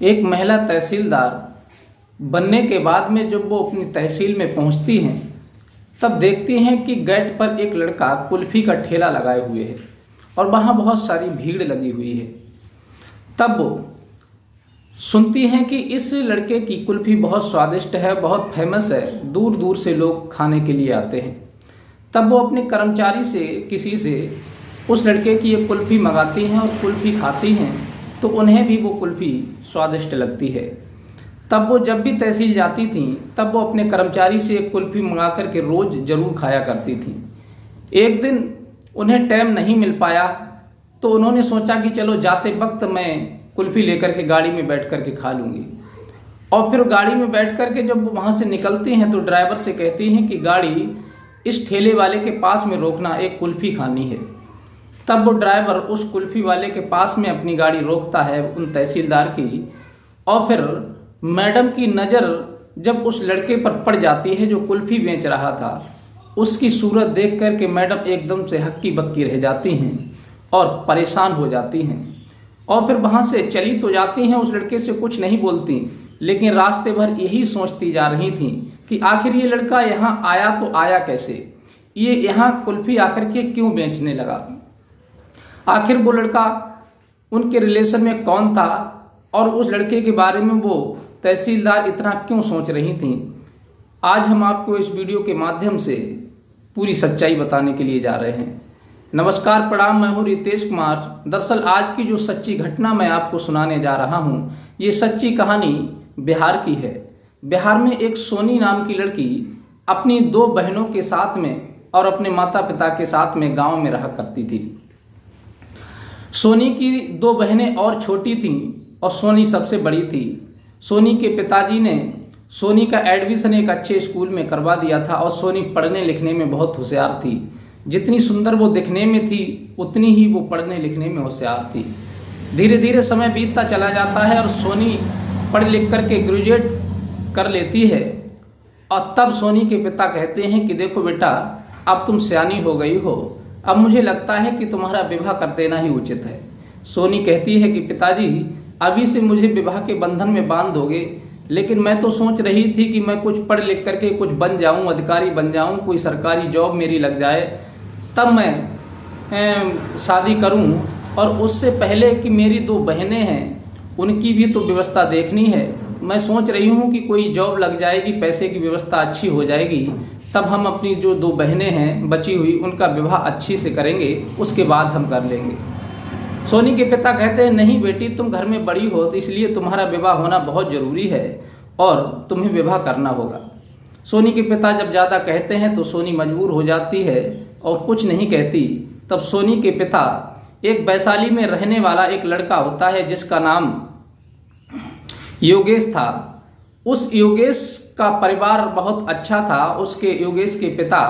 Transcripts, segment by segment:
एक महिला तहसीलदार बनने के बाद में जब वो अपनी तहसील में पहुंचती हैं तब देखती हैं कि गेट पर एक लड़का कुल्फी का ठेला लगाए हुए है और वहाँ बहुत सारी भीड़ लगी हुई है। तब वो सुनती हैं कि इस लड़के की कुल्फी बहुत स्वादिष्ट है, बहुत फेमस है, दूर दूर से लोग खाने के लिए आते हैं। तब वो अपने कर्मचारी से किसी से उस लड़के की ये कुल्फी मंगाती हैं और कुल्फी खाती हैं तो उन्हें भी वो कुल्फी स्वादिष्ट लगती है। तब वो जब भी तहसील जाती थीं तब वो अपने कर्मचारी से एक कुल्फी मंगा कर के रोज़ ज़रूर खाया करती थीं। एक दिन उन्हें टाइम नहीं मिल पाया तो उन्होंने सोचा कि चलो जाते वक्त मैं कुल्फी लेकर के गाड़ी में बैठ कर के खा लूँगी। और फिर गाड़ी में बैठ कर के जब वहाँ से निकलती हैं तो ड्राइवर से कहती हैं कि गाड़ी इस ठेले वाले के पास में रोकना, एक कुल्फी खानी है। तब वो ड्राइवर उस कुल्फी वाले के पास में अपनी गाड़ी रोकता है उन तहसीलदार की। और फिर मैडम की नज़र जब उस लड़के पर पड़ जाती है जो कुल्फी बेच रहा था, उसकी सूरत देख कर के मैडम एकदम से हक्की बक्की रह जाती हैं और परेशान हो जाती हैं। और फिर वहाँ से चली तो जाती हैं, उस लड़के से कुछ नहीं बोलती, लेकिन रास्ते भर यही सोचती जा रही थी कि आखिर ये लड़का यहाँ आया तो आया कैसे, ये यहाँ कुल्फी आकर के क्यों बेचने लगा, आखिर वो लड़का उनके रिलेशन में कौन था और उस लड़के के बारे में वो तहसीलदार इतना क्यों सोच रही थी। आज हम आपको इस वीडियो के माध्यम से पूरी सच्चाई बताने के लिए जा रहे हैं। नमस्कार, प्रणाम, मैं हूँ रितेश कुमार। दरअसल आज की जो सच्ची घटना मैं आपको सुनाने जा रहा हूँ, ये सच्ची कहानी बिहार की है। बिहार में एक सोनी नाम की लड़की अपनी 2 बहनों के साथ में और अपने माता पिता के साथ में गांव में रहा करती थी। सोनी की 2 बहनें और छोटी थीं और सोनी सबसे बड़ी थी। सोनी के पिताजी ने सोनी का एडमिशन एक अच्छे स्कूल में करवा दिया था और सोनी पढ़ने लिखने में बहुत होशियार थी। जितनी सुंदर वो दिखने में थी उतनी ही वो पढ़ने लिखने में होशियार थी। धीरे धीरे समय बीतता चला जाता है और सोनी पढ़ लिख कर के ग्रेजुएट कर लेती है। और तब सोनी के पिता कहते हैं कि देखो बेटा, अब तुम सयानी हो गई हो, अब मुझे लगता है कि तुम्हारा विवाह कर देना ही उचित है। सोनी कहती है कि पिताजी, अभी से मुझे विवाह के बंधन में बांध दोगे, लेकिन मैं तो सोच रही थी कि मैं कुछ पढ़ लिख करके कुछ बन जाऊं, अधिकारी बन जाऊं, कोई सरकारी जॉब मेरी लग जाए, तब मैं शादी करूं। और उससे पहले कि मेरी 2 बहनें हैं उनकी भी तो व्यवस्था देखनी है। मैं सोच रही हूं कि कोई जॉब लग जाएगी, पैसे की व्यवस्था अच्छी हो जाएगी, तब हम अपनी जो 2 बहनें हैं बची हुई उनका विवाह अच्छी से करेंगे, उसके बाद हम कर लेंगे। सोनी के पिता कहते हैं नहीं बेटी, तुम घर में बड़ी हो तो इसलिए तुम्हारा विवाह होना बहुत ज़रूरी है और तुम्हें विवाह करना होगा। सोनी के पिता जब ज़्यादा कहते हैं तो सोनी मजबूर हो जाती है और कुछ नहीं कहती। तब सोनी के पिता, एक वैशाली में रहने वाला एक लड़का होता है जिसका नाम योगेश था। उस योगेश का परिवार बहुत अच्छा था। उसके योगेश के पिता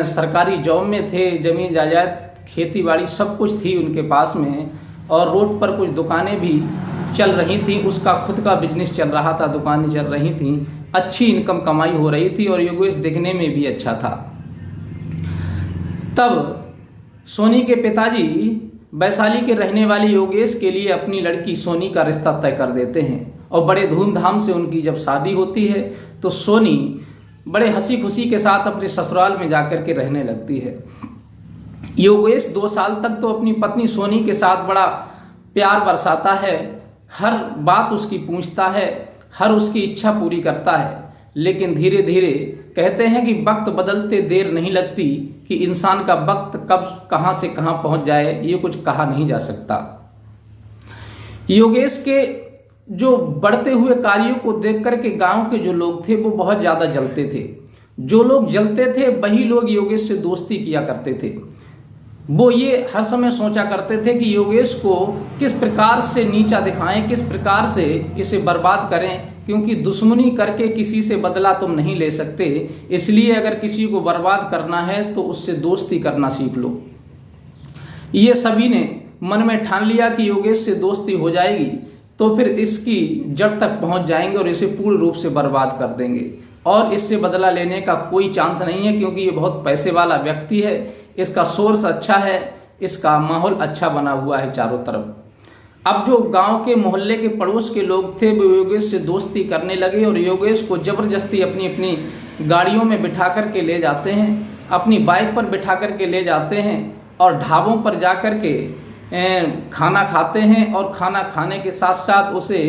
सरकारी जॉब में थे, जमीन जायदाद खेती बाड़ी सब कुछ थी उनके पास में, और रोड पर कुछ दुकानें भी चल रही थी। उसका खुद का बिजनेस चल रहा था, दुकानें चल रही थी, अच्छी इनकम कमाई हो रही थी और योगेश दिखने में भी अच्छा था। तब सोनी के पिताजी वैशाली के रहने वाले योगेश के लिए अपनी लड़की सोनी का रिश्ता तय कर देते हैं और बड़े धूमधाम से उनकी जब शादी होती है तो सोनी बड़े हंसी खुशी के साथ अपने ससुराल में जाकर के रहने लगती है। योगेश 2 साल तक तो अपनी पत्नी सोनी के साथ बड़ा प्यार बरसाता है, हर बात उसकी पूछता है, हर उसकी इच्छा पूरी करता है। लेकिन धीरे धीरे कहते हैं कि वक्त बदलते देर नहीं लगती, कि इंसान का वक्त कब कहां से कहां पहुंच जाए ये कुछ कहा नहीं जा सकता। योगेश के जो बढ़ते हुए कार्यों को देख करके गांव के जो लोग थे वो बहुत ज़्यादा जलते थे। जो लोग जलते थे वही लोग योगेश से दोस्ती किया करते थे। वो ये हर समय सोचा करते थे कि योगेश को किस प्रकार से नीचा दिखाएं, किस प्रकार से इसे बर्बाद करें, क्योंकि दुश्मनी करके किसी से बदला तुम नहीं ले सकते। इसलिए अगर किसी को बर्बाद करना है तो उससे दोस्ती करना सीख लो। ये सभी ने मन में ठान लिया कि योगेश से दोस्ती हो जाएगी तो फिर इसकी जड़ तक पहुंच जाएंगे और इसे पूर्ण रूप से बर्बाद कर देंगे, और इससे बदला लेने का कोई चांस नहीं है, क्योंकि ये बहुत पैसे वाला व्यक्ति है, इसका सोर्स अच्छा है, इसका माहौल अच्छा बना हुआ है चारों तरफ। अब जो गांव के मोहल्ले के पड़ोस के लोग थे वो योगेश से दोस्ती करने लगे और योगेश को जबरदस्ती अपनी अपनी गाड़ियों में बिठा कर के ले जाते हैं, अपनी बाइक पर बिठा कर के ले जाते हैं और ढाबों पर जा कर के खाना खाते हैं और खाना खाने के साथ साथ उसे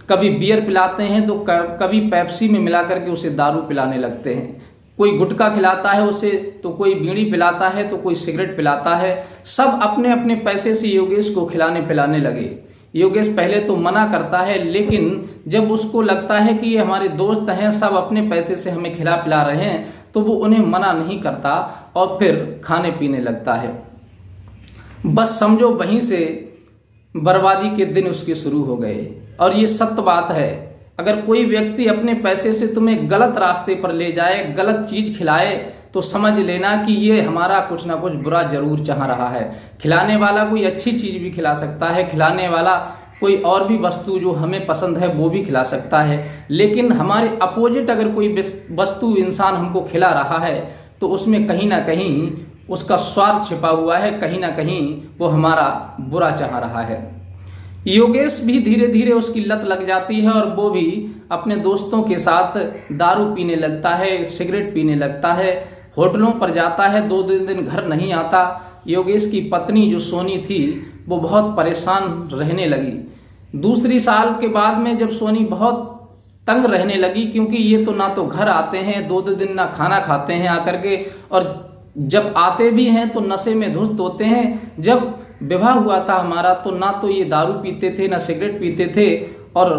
कभी बियर पिलाते हैं तो कभी पेप्सी में मिला करके उसे दारू पिलाने लगते हैं। कोई गुटखा खिलाता है उसे तो कोई बीड़ी पिलाता है तो कोई सिगरेट पिलाता है। सब अपने अपने पैसे से योगेश को खिलाने पिलाने लगे। योगेश पहले तो मना करता है, लेकिन जब उसको लगता है कि ये हमारे दोस्त हैं, सब अपने पैसे से हमें खिला पिला रहे हैं, तो वो उन्हें मना नहीं करता और फिर खाने पीने लगता है। बस समझो वहीं से बर्बादी के दिन उसके शुरू हो गए। और ये सत्य बात है, अगर कोई व्यक्ति अपने पैसे से तुम्हें गलत रास्ते पर ले जाए, गलत चीज खिलाए, तो समझ लेना कि ये हमारा कुछ ना कुछ बुरा जरूर चाह रहा है। खिलाने वाला कोई अच्छी चीज भी खिला सकता है, खिलाने वाला कोई और भी वस्तु जो हमें पसंद है वो भी खिला सकता है, लेकिन हमारे अपोजिट अगर कोई वस्तु इंसान हमको खिला रहा है तो उसमें कहीं ना कहीं उसका स्वार्थ छिपा हुआ है, कहीं ना कहीं वो हमारा बुरा चाह रहा है। योगेश भी धीरे धीरे उसकी लत लग जाती है और वो भी अपने दोस्तों के साथ दारू पीने लगता है, सिगरेट पीने लगता है, होटलों पर जाता है, 2 दिन घर नहीं आता। योगेश की पत्नी जो सोनी थी वो बहुत परेशान रहने लगी। दूसरी साल के बाद में जब सोनी बहुत तंग रहने लगी, क्योंकि ये तो ना तो घर आते हैं 2 दिन ना खाना खाते हैं आकर के, और जब आते भी हैं तो नशे में धुत होते हैं। जब विवाह हुआ था हमारा तो ना तो ये दारू पीते थे, ना सिगरेट पीते थे और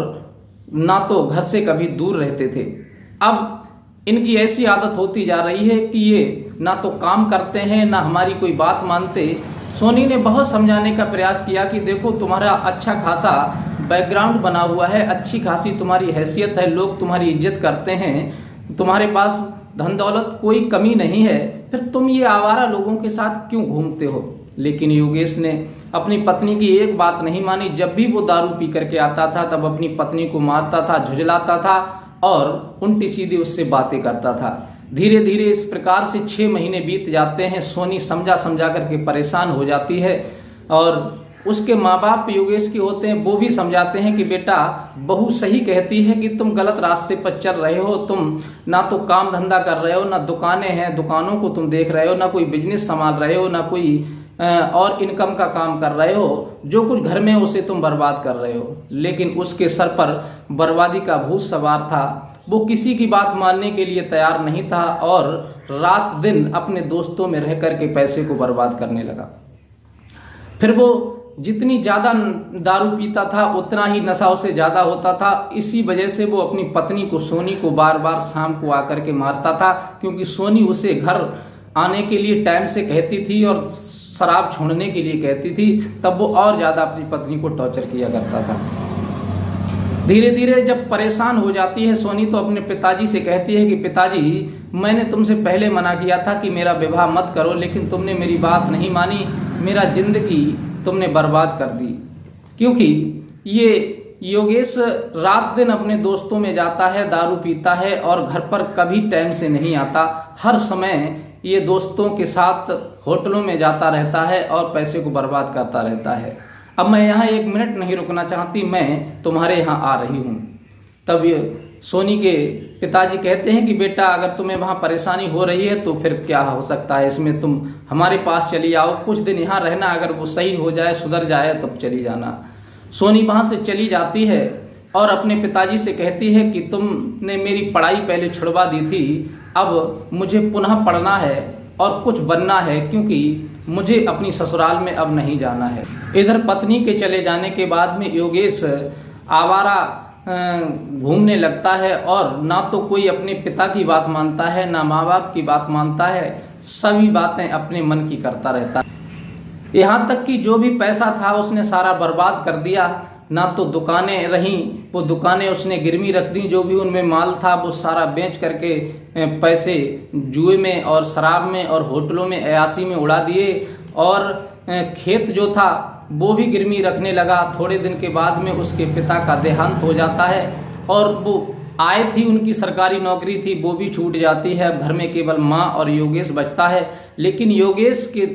ना तो घर से कभी दूर रहते थे। अब इनकी ऐसी आदत होती जा रही है कि ये ना तो काम करते हैं ना हमारी कोई बात मानते। सोनी ने बहुत समझाने का प्रयास किया कि देखो तुम्हारा अच्छा खासा बैकग्राउंड बना हुआ है, अच्छी खासी तुम्हारी हैसियत है, लोग तुम्हारी इज्जत करते हैं, तुम्हारे पास धन दौलत कोई कमी नहीं है, फिर तुम ये आवारा लोगों के साथ क्यों घूमते हो। लेकिन योगेश ने अपनी पत्नी की एक बात नहीं मानी। जब भी वो दारू पी करके आता था तब अपनी पत्नी को मारता था, झुझलाता था और उल्टी सीधी उससे बातें करता था। धीरे धीरे इस प्रकार से 6 महीने बीत जाते हैं। सोनी समझा समझा करके परेशान हो जाती है और उसके माँ बाप योगेश के होते हैं, वो भी समझाते हैं कि बेटा बहू सही कहती है कि तुम गलत रास्ते पर चल रहे हो, तुम ना तो काम धंधा कर रहे हो, ना दुकानें हैं दुकानों को तुम देख रहे हो, ना कोई बिजनेस संभाल रहे हो, ना कोई और इनकम का काम कर रहे हो, जो कुछ घर में उसे तुम बर्बाद कर रहे हो। लेकिन उसके सर पर बर्बादी का भूत सवार था। वो किसी की बात मानने के लिए तैयार नहीं था और रात दिन अपने दोस्तों में रह करके पैसे को बर्बाद करने लगा। फिर वो जितनी ज़्यादा दारू पीता था उतना ही नशा उसे ज़्यादा होता था। इसी वजह से वो अपनी पत्नी को, सोनी को, बार बार शाम को आकर के मारता था, क्योंकि सोनी उसे घर आने के लिए टाइम से कहती थी और शराब छोड़ने के लिए कहती थी, तब वो और ज़्यादा अपनी पत्नी को टॉर्चर किया करता था। धीरे धीरे जब परेशान हो जाती है सोनी तो अपने पिताजी से कहती है कि पिताजी मैंने तुमसे पहले मना किया था कि मेरा विवाह मत करो, लेकिन तुमने मेरी बात नहीं मानी, मेरा जिंदगी तुमने बर्बाद कर दी। क्योंकि ये योगेश रात दिन अपने दोस्तों में जाता है, दारू पीता है और घर पर कभी टाइम से नहीं आता। हर समय ये दोस्तों के साथ होटलों में जाता रहता है और पैसे को बर्बाद करता रहता है। अब मैं यहाँ 1 मिनट नहीं रुकना चाहती, मैं तुम्हारे यहाँ आ रही हूँ। तब ये सोनी के पिताजी कहते हैं कि बेटा अगर तुम्हें वहाँ परेशानी हो रही है तो फिर क्या हो सकता है इसमें, तुम हमारे पास चली आओ, कुछ दिन यहाँ रहना, अगर वो सही हो जाए, सुधर जाए तब चली जाना। सोनी वहाँ से चली जाती है और अपने पिताजी से कहती है कि तुमने मेरी पढ़ाई पहले छुड़वा दी थी, अब मुझे पुनः पढ़ना है और कुछ बनना है, क्योंकि मुझे अपनी ससुराल में अब नहीं जाना है। इधर पत्नी के चले जाने के बाद में योगेश आवारा घूमने लगता है और ना तो कोई अपने पिता की बात मानता है, ना माँ बाप की बात मानता है, सभी बातें अपने मन की करता रहता है। यहाँ तक कि जो भी पैसा था उसने सारा बर्बाद कर दिया। ना तो दुकानें रहीं, वो दुकानें उसने गिरवी रख दी, जो भी उनमें माल था वो सारा बेच करके पैसे जुए में और शराब में और होटलों में, अयासी में उड़ा दिए। और खेत जो था वो भी गिरवी रखने लगा। थोड़े दिन के बाद में उसके पिता का देहांत हो जाता है और वो आय थी, उनकी सरकारी नौकरी थी, वो भी छूट जाती है। घर में केवल माँ और योगेश बचता है। लेकिन योगेश के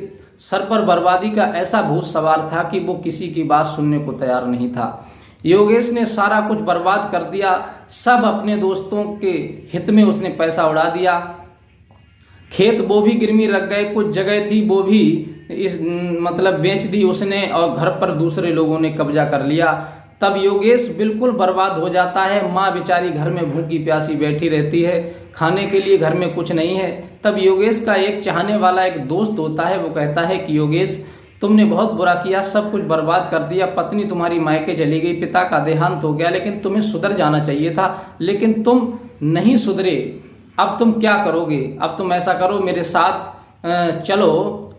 सर पर बर्बादी का ऐसा भूत सवार था कि वो किसी की बात सुनने को तैयार नहीं था। योगेश ने सारा कुछ बर्बाद कर दिया, सब अपने दोस्तों के हित में उसने पैसा उड़ा दिया। खेत वो भी गिरवी रख गए, कुछ जगह थी वो भी बेच दी उसने, और घर पर दूसरे लोगों ने कब्जा कर लिया। तब योगेश बिल्कुल बर्बाद हो जाता है। माँ बेचारी घर में भूखी प्यासी बैठी रहती है, खाने के लिए घर में कुछ नहीं है। तब योगेश का एक चाहने वाला एक दोस्त होता है, वो कहता है कि योगेश तुमने बहुत बुरा किया, सब कुछ बर्बाद कर दिया, पत्नी तुम्हारी मायके चली गई, पिता का देहांत हो गया, लेकिन तुम्हें सुधर जाना चाहिए था, लेकिन तुम नहीं सुधरे। अब तुम क्या करोगे? अब तुम ऐसा करो, मेरे साथ चलो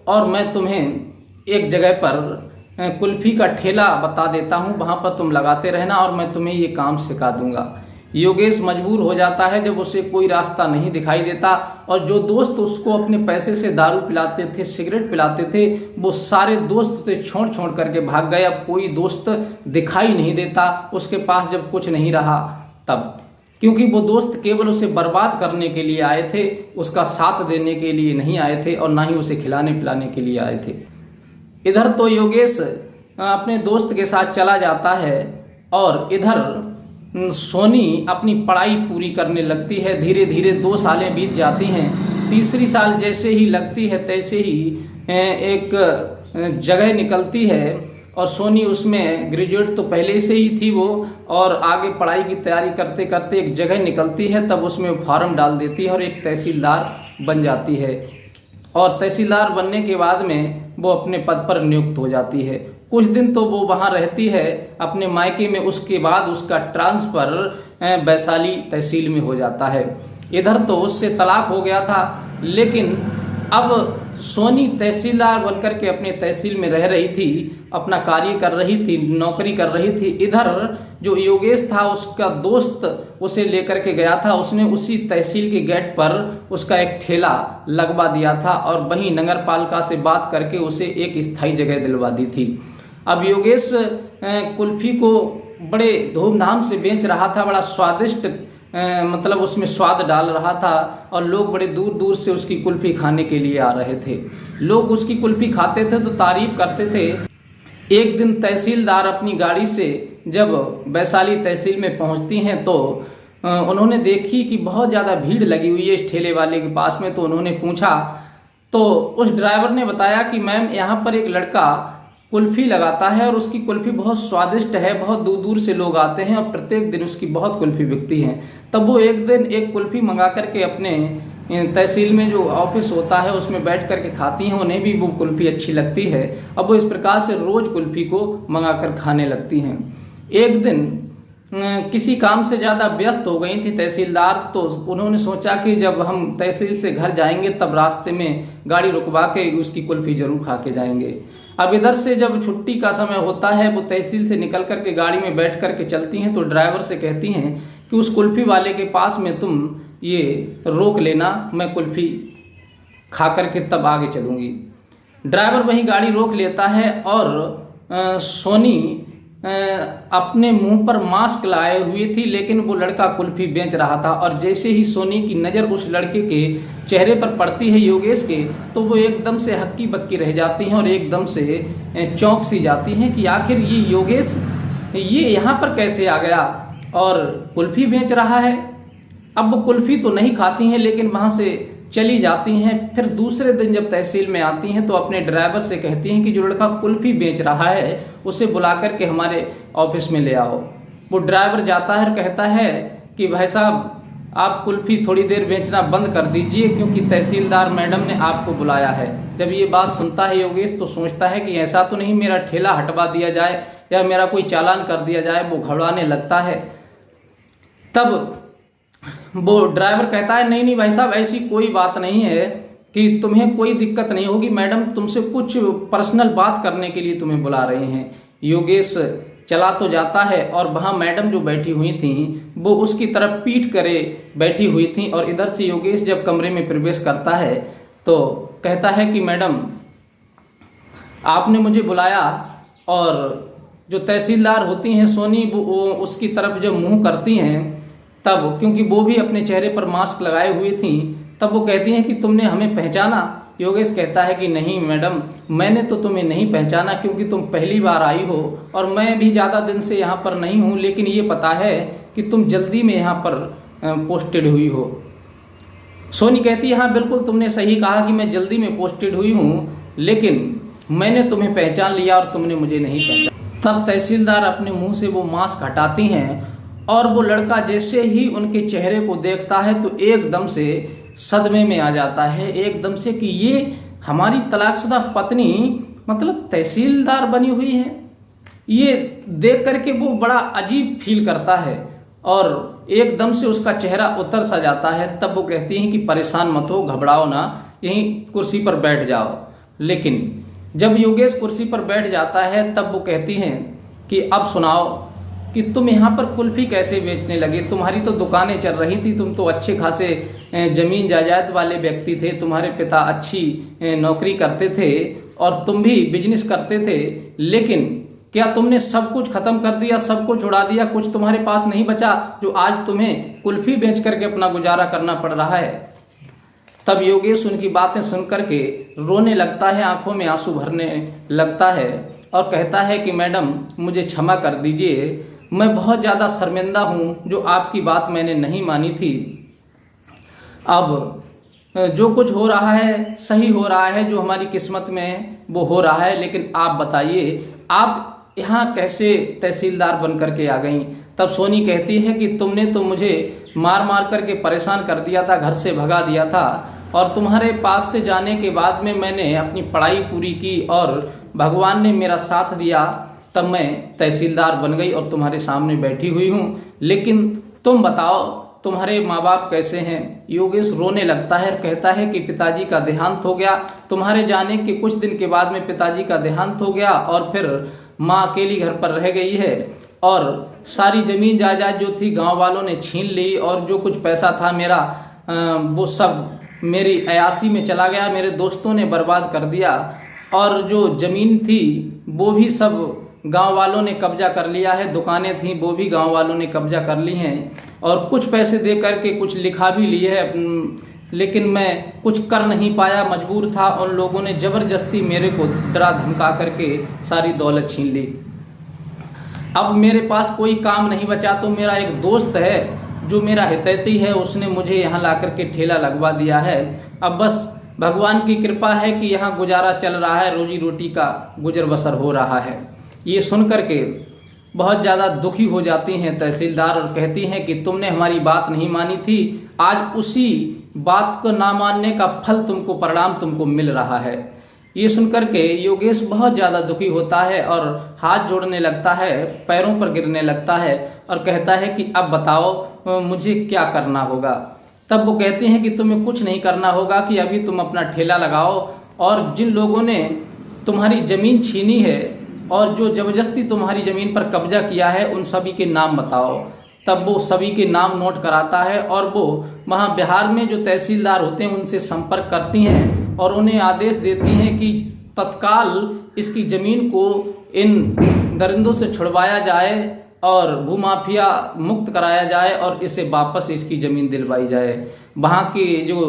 और मैं तुम्हें एक जगह पर कुल्फी का ठेला बता देता हूँ, वहाँ पर तुम लगाते रहना और मैं तुम्हें ये काम सिखा दूंगा। योगेश मजबूर हो जाता है जब उसे कोई रास्ता नहीं दिखाई देता, और जो दोस्त उसको अपने पैसे से दारू पिलाते थे, सिगरेट पिलाते थे, वो सारे दोस्त उसे छोड़ छोड़ करके भाग गए। अब कोई दोस्त दिखाई नहीं देता उसके पास जब कुछ नहीं रहा तब, क्योंकि वो दोस्त केवल उसे बर्बाद करने के लिए आए थे, उसका साथ देने के लिए नहीं आए थे और ना ही उसे खिलाने पिलाने के लिए आए थे। इधर तो योगेश अपने दोस्त के साथ चला जाता है और इधर सोनी अपनी पढ़ाई पूरी करने लगती है। धीरे धीरे 2 सालें बीत जाती हैं। तीसरी साल जैसे ही लगती है तैसे ही एक जगह निकलती है और सोनी उसमें ग्रेजुएट तो पहले से ही थी वो, और आगे पढ़ाई की तैयारी करते करते एक जगह निकलती है, तब उसमें फॉर्म डाल देती है और एक तहसीलदार बन जाती है। और तहसीलदार बनने के बाद में वो अपने पद पर नियुक्त हो जाती है। कुछ दिन तो वो वहाँ रहती है अपने मायके में, उसके बाद उसका ट्रांसफ़र वैशाली तहसील में हो जाता है। इधर तो उससे तलाक हो गया था, लेकिन अब सोनी तहसीलदार बनकर के अपने तहसील में रह रही थी, अपना कार्य कर रही थी, नौकरी कर रही थी। इधर जो योगेश था उसका दोस्त उसे लेकर के गया था, उसने उसी तहसील के गेट पर उसका एक ठेला लगवा दिया था और वहीं नगर पालिका से बात करके उसे एक स्थायी जगह दिलवा दी थी। अब योगेश कुल्फी को बड़े धूमधाम से बेच रहा था, बड़ा स्वादिष्ट उसमें स्वाद डाल रहा था और लोग बड़े दूर दूर से उसकी कुल्फी खाने के लिए आ रहे थे। लोग उसकी कुल्फी खाते थे तो तारीफ करते थे। एक दिन तहसीलदार अपनी गाड़ी से जब वैशाली तहसील में पहुंचती हैं तो उन्होंने देखी कि बहुत ज़्यादा भीड़ लगी हुई है इस ठेले वाले के पास में। तो उन्होंने पूछा, तो उस ड्राइवर ने बताया कि मैम यहाँ पर एक लड़का कुल्फ़ी लगाता है और उसकी कुल्फ़ी बहुत स्वादिष्ट है, बहुत दूर दूर से लोग आते हैं और प्रत्येक दिन उसकी बहुत कुल्फ़ी बिकती है। तब वो एक दिन एक कुल्फ़ी मंगा करके अपने तहसील में जो ऑफिस होता है उसमें बैठ करके खाती हैं, उन्हें भी वो कुल्फ़ी अच्छी लगती है। अब वो इस प्रकार से रोज़ कुल्फ़ी को मंगा कर खाने लगती हैं। एक दिन किसी काम से ज़्यादा व्यस्त हो गई थी तहसीलदार, तो उन्होंने सोचा कि जब हम तहसील से घर जाएंगे तब रास्ते में गाड़ी रुकवा के उसकी कुल्फ़ी ज़रूर खा के जाएंगे। अब इधर से जब छुट्टी का समय होता है वो तहसील से निकल करके गाड़ी में बैठ करके चलती हैं, तो ड्राइवर से कहती हैं कि उस कुल्फ़ी वाले के पास में तुम ये रोक लेना, मैं कुल्फ़ी खा करके तब आगे चलूँगी। ड्राइवर वहीं गाड़ी रोक लेता है और सोनी अपने मुंह पर मास्क लाए हुई थी, लेकिन वो लड़का कुल्फ़ी बेच रहा था। और जैसे ही सोनी की नज़र उस लड़के के चेहरे पर पड़ती है योगेश के, तो वो एकदम से हक्की बक्की रह जाती हैं और एकदम से चौंक सी जाती हैं कि आखिर ये योगेश ये यहाँ पर कैसे आ गया और कुल्फ़ी बेच रहा है। अब वो कुल्फ़ी तो नहीं खाती हैं लेकिन वहाँ से चली जाती हैं। फिर दूसरे दिन जब तहसील में आती हैं तो अपने ड्राइवर से कहती हैं कि जो लड़का कुल्फ़ी बेच रहा है उसे बुला करके हमारे ऑफिस में ले आओ। वो ड्राइवर जाता है और कहता है कि भाई साहब आप कुल्फ़ी थोड़ी देर बेचना बंद कर दीजिए क्योंकि तहसीलदार मैडम ने आपको बुलाया है। जब ये बात सुनता है योगेश तो सोचता है कि ऐसा तो नहीं मेरा ठेला हटवा दिया जाए या मेरा कोई चालान कर दिया जाए। वो घबराने लगता है। तब वो ड्राइवर कहता है नहीं नहीं भाई साहब ऐसी कोई बात नहीं है कि तुम्हें कोई दिक्कत नहीं होगी, मैडम तुमसे कुछ पर्सनल बात करने के लिए तुम्हें बुला रहे हैं। योगेश चला तो जाता है और वहाँ मैडम जो बैठी हुई थी वो उसकी तरफ पीठ करे बैठी हुई थी। और इधर से योगेश जब कमरे में प्रवेश करता है तो कहता है कि मैडम आपने मुझे बुलाया। और जो तहसीलदार होती हैं सोनी वो उसकी तरफ जब मुँह करती हैं तब क्योंकि वो भी अपने चेहरे पर मास्क लगाए हुए थी, तब वो कहती हैं कि तुमने हमें पहचाना। योगेश कहता है कि नहीं मैडम, मैंने तो तुम्हें नहीं पहचाना क्योंकि तुम पहली बार आई हो और मैं भी ज़्यादा दिन से यहाँ पर नहीं हूँ, लेकिन ये पता है कि तुम जल्दी में यहाँ पर पोस्टेड हुई हो। सोनी कहती है हाँ बिल्कुल तुमने सही कहा कि मैं जल्दी में पोस्टेड हुई हूँ, लेकिन मैंने तुम्हें पहचान लिया और तुमने मुझे नहीं पहचाना। तब तहसीलदार अपने मुंह से वो मास्क हटाती हैं और वो लड़का जैसे ही उनके चेहरे को देखता है तो एकदम से सदमे में आ जाता है, एकदम से कि ये हमारी तलाकशुदा पत्नी मतलब तहसीलदार बनी हुई है। ये देख करके वो बड़ा अजीब फील करता है और एकदम से उसका चेहरा उतर सा जाता है। तब वो कहती हैं कि परेशान मत हो, घबराओ ना, यहीं कुर्सी पर बैठ जाओ। लेकिन जब योगेश कुर्सी पर बैठ जाता है तब वो कहती हैं कि अब सुनाओ कि तुम यहाँ पर कुल्फी कैसे बेचने लगे, तुम्हारी तो दुकानें चल रही थी, तुम तो अच्छे खासे जमीन जायदाद वाले व्यक्ति थे, तुम्हारे पिता अच्छी नौकरी करते थे और तुम भी बिजनेस करते थे, लेकिन क्या तुमने सब कुछ खत्म कर दिया, सब कुछ उड़ा दिया, कुछ तुम्हारे पास नहीं बचा जो आज तुम्हें कुल्फी बेच करके अपना गुजारा करना पड़ रहा है। तब योगेश उनकी बातें सुन करके रोने लगता है, आंखों में आंसू भरने लगता है और कहता है कि मैडम मुझे क्षमा कर दीजिए, मैं बहुत ज़्यादा शर्मिंदा हूँ जो आपकी बात मैंने नहीं मानी थी। अब जो कुछ हो रहा है सही हो रहा है, जो हमारी किस्मत में वो हो रहा है, लेकिन आप बताइए आप यहाँ कैसे तहसीलदार बन करके आ गई। तब सोनी कहती है कि तुमने तो मुझे मार मार करके परेशान कर दिया था, घर से भगा दिया था और तुम्हारे पास से जाने के बाद में मैंने अपनी पढ़ाई पूरी की और भगवान ने मेरा साथ दिया, तब मैं तहसीलदार बन गई और तुम्हारे सामने बैठी हुई हूँ। लेकिन तुम बताओ तुम्हारे माँ बाप कैसे हैं। योगेश रोने लगता है और कहता है कि पिताजी का देहांत हो गया, तुम्हारे जाने के कुछ दिन के बाद में पिताजी का देहांत हो गया और फिर माँ अकेली घर पर रह गई है और सारी जमीन जायदाद जो थी गांव वालों ने छीन ली और जो कुछ पैसा था मेरा वो सब मेरी अयासी में चला गया, मेरे दोस्तों ने बर्बाद कर दिया और जो ज़मीन थी वो भी सब गांव वालों ने कब्जा कर लिया है, दुकानें थीं वो भी गांव वालों ने कब्जा कर ली हैं और कुछ पैसे दे करके कुछ लिखा भी लिए है, लेकिन मैं कुछ कर नहीं पाया, मजबूर था। उन लोगों ने ज़बरदस्ती मेरे को डरा धमका करके सारी दौलत छीन ली। अब मेरे पास कोई काम नहीं बचा तो मेरा एक दोस्त है जो मेरा हितैषी है, उसने मुझे यहाँ ला करके ठेला लगवा दिया है। अब बस भगवान की कृपा है कि यहाँ गुजारा चल रहा है, रोजी रोटी का गुजर बसर हो रहा है। ये सुन करके बहुत ज़्यादा दुखी हो जाती हैं तहसीलदार और कहती हैं कि तुमने हमारी बात नहीं मानी थी, आज उसी बात को ना मानने का फल तुमको, परिणाम तुमको मिल रहा है। ये सुनकर के योगेश बहुत ज़्यादा दुखी होता है और हाथ जोड़ने लगता है, पैरों पर गिरने लगता है और कहता है कि अब बताओ मुझे क्या करना होगा। तब वो कहते हैं कि तुम्हें कुछ नहीं करना होगा, कि अभी तुम अपना ठेला लगाओ और जिन लोगों ने तुम्हारी ज़मीन छीनी है और जो ज़बरदस्ती तुम्हारी ज़मीन पर कब्जा किया है उन सभी के नाम बताओ। तब वो सभी के नाम नोट कराता है और वो वहाँ बिहार में जो तहसीलदार होते हैं उनसे संपर्क करती हैं और उन्हें आदेश देती हैं कि तत्काल इसकी ज़मीन को इन दरिंदों से छुड़वाया जाए और भूमाफिया मुक्त कराया जाए और इसे वापस इसकी ज़मीन दिलवाई जाए। वहाँ के जो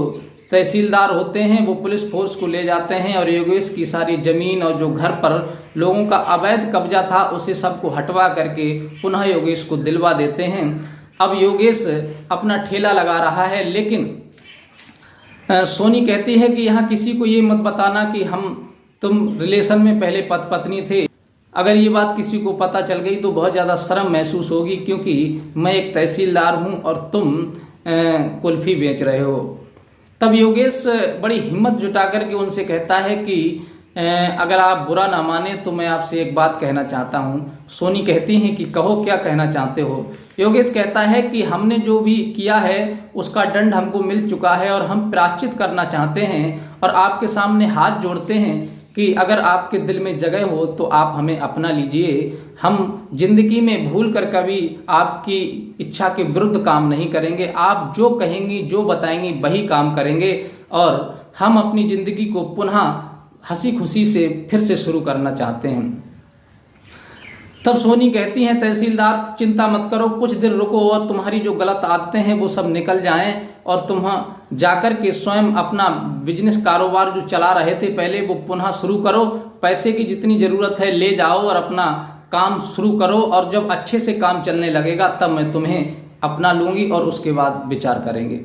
तहसीलदार होते हैं वो पुलिस फोर्स को ले जाते हैं और योगेश की सारी ज़मीन और जो घर पर लोगों का अवैध कब्जा था उसे सबको हटवा करके पुनः योगेश को दिलवा देते हैं। अब योगेश अपना ठेला लगा रहा है, लेकिन सोनी कहती है कि यहाँ किसी को ये मत बताना कि तुम रिलेशन में पहले पत्नी थे। अगर ये बात किसी को पता चल गई तो बहुत ज़्यादा शर्म महसूस होगी, क्योंकि मैं एक तहसीलदार हूँ और तुम कुल्फी बेच रहे हो। तब योगेश बड़ी हिम्मत जुटा करके उनसे कहता है कि अगर आप बुरा ना माने तो मैं आपसे एक बात कहना चाहता हूँ। सोनी कहती हैं कि कहो, क्या कहना चाहते हो। योगेश कहता है कि हमने जो भी किया है उसका दंड हमको मिल चुका है और हम प्रायश्चित करना चाहते हैं और आपके सामने हाथ जोड़ते हैं कि अगर आपके दिल में जगह हो तो आप हमें अपना लीजिए। हम जिंदगी में भूल कर कभी आपकी इच्छा के विरुद्ध काम नहीं करेंगे, आप जो कहेंगी जो बताएंगी वही काम करेंगे और हम अपनी ज़िंदगी को पुनः हंसी खुशी से फिर से शुरू करना चाहते हैं। तब सोनी कहती हैं चिंता मत करो, कुछ दिन रुको और तुम्हारी जो गलत आदतें हैं वो सब निकल जाएं और जाकर के स्वयं अपना बिजनेस कारोबार जो चला रहे थे पहले वो पुनः शुरू करो। पैसे की जितनी ज़रूरत है ले जाओ और अपना काम शुरू करो, और जब अच्छे से काम चलने लगेगा तब मैं तुम्हें अपना लूँगी और उसके बाद विचार करेंगे।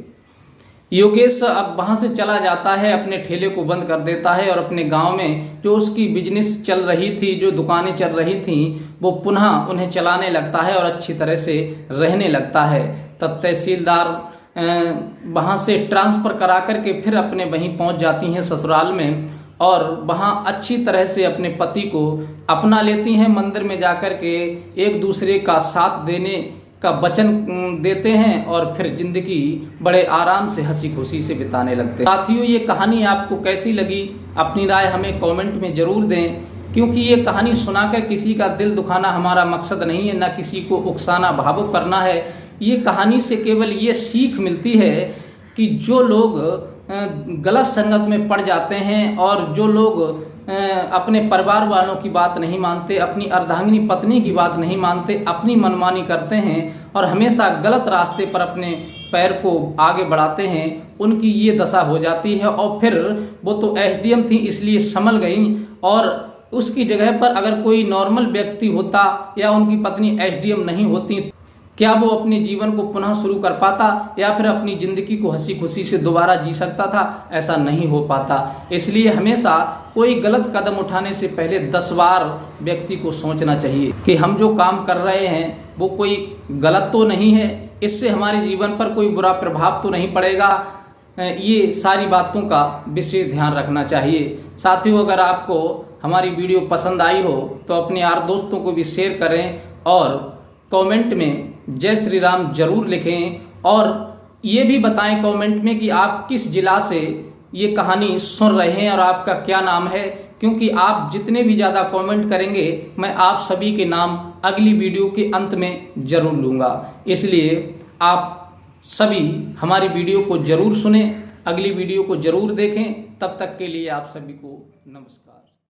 योगेश अब वहाँ से चला जाता है, अपने ठेले को बंद कर देता है और अपने गांव में जो उसकी बिजनेस चल रही थी, जो दुकानें चल रही थीं, वो पुनः उन्हें चलाने लगता है और अच्छी तरह से रहने लगता है। तब तहसीलदार वहाँ से ट्रांसफ़र करा करके फिर अपने वहीं पहुँच जाती हैं ससुराल में, और वहाँ अच्छी तरह से अपने पति को अपना लेती हैं। मंदिर में जाकर के एक दूसरे का साथ देने का वचन देते हैं और फिर जिंदगी बड़े आराम से हंसी खुशी से बिताने लगते हैं। साथियों, ये कहानी आपको कैसी लगी अपनी राय हमें कमेंट में ज़रूर दें, क्योंकि ये कहानी सुनाकर किसी का दिल दुखाना हमारा मकसद नहीं है, ना किसी को उकसाना भावुक करना है। ये कहानी से केवल ये सीख मिलती है कि जो लोग गलत संगत में पड़ जाते हैं और जो लोग अपने परिवार वालों की बात नहीं मानते, अपनी अर्धांगिनी पत्नी की बात नहीं मानते, अपनी मनमानी करते हैं और हमेशा गलत रास्ते पर अपने पैर को आगे बढ़ाते हैं, उनकी ये दशा हो जाती है। और फिर वो तो एसडीएम थी इसलिए संभल गई, और उसकी जगह पर अगर कोई नॉर्मल व्यक्ति होता या उनकी पत्नी एसडीएम नहीं होती, क्या वो अपने जीवन को पुनः शुरू कर पाता या फिर अपनी ज़िंदगी को हंसी खुशी से दोबारा जी सकता था? ऐसा नहीं हो पाता। इसलिए हमेशा कोई गलत कदम उठाने से पहले 10 बार व्यक्ति को सोचना चाहिए कि हम जो काम कर रहे हैं वो कोई गलत तो नहीं है, इससे हमारे जीवन पर कोई बुरा प्रभाव तो नहीं पड़ेगा। ये सारी बातों का विशेष ध्यान रखना चाहिए। साथियों, अगर आपको हमारी वीडियो पसंद आई हो तो अपने यार दोस्तों को भी शेयर करें और कमेंट में जय श्री राम जरूर लिखें, और ये भी बताएं कमेंट में कि आप किस जिला से ये कहानी सुन रहे हैं और आपका क्या नाम है, क्योंकि आप जितने भी ज़्यादा कमेंट करेंगे मैं आप सभी के नाम अगली वीडियो के अंत में जरूर लूँगा। इसलिए आप सभी हमारी वीडियो को जरूर सुनें, अगली वीडियो को जरूर देखें। तब तक के लिए आप सभी को नमस्कार।